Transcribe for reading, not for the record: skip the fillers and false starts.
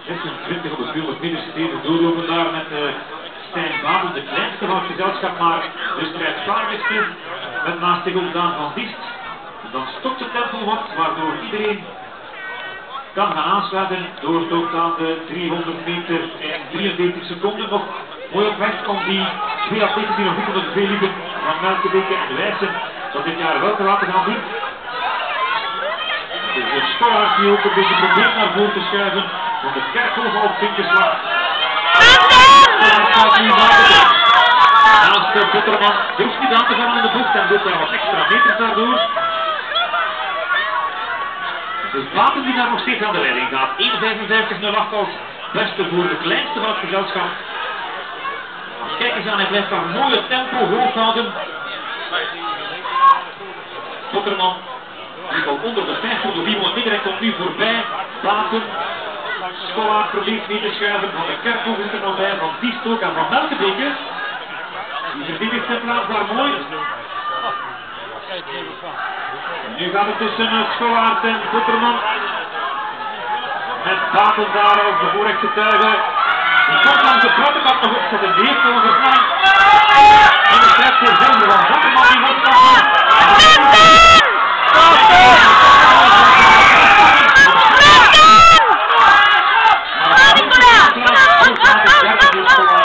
26 op het 400 meter steven doorlopen daar met Stijn Babel, de kleinste van het gezelschap, maar de strijdvaardigste met naast zich ook Daan van Diest. Dan stopt het tempo wat, waardoor iedereen kan gaan aansluiten. Doorstoot aan de 300 meter en 43 seconden nog. Mooi op weg om die twee atleten die nog goed onder de veel liepen, van Melkebeke en de Wijssen, dat dit jaar wel te laten gaan doen. De Sparaars die ook een beetje probeert naar voren te schuiven, want de Kerkhoven op vinkerslag. Naast de Botterman hoeft niet aan te gaan in de bocht en doet daar wat extra meters daardoor. Dus Baten die daar nog steeds aan de leiding gaat. 1.55.08 als beste voor de kleinste van het gezelschap. Als kijk eens aan, hij blijft daar een mooie tempo hoog houden. Botterman die al onder de 500 400 meter en komt nu voorbij. Baten. Scholaar probeert mee te schuiven. Van de Kerkhoven is er nog bij. Van Diest ook en van Melkebeke. Die verdedigt zijn plaats daar mooi. Nu gaat het tussen Scholaert en Botterman. Met Baten daar als de voorrechtsgetuige. Die komt langs de buitenkant nog op, zet een neerkomen versnelling. En de strijd voor zilver van Botterman die wordt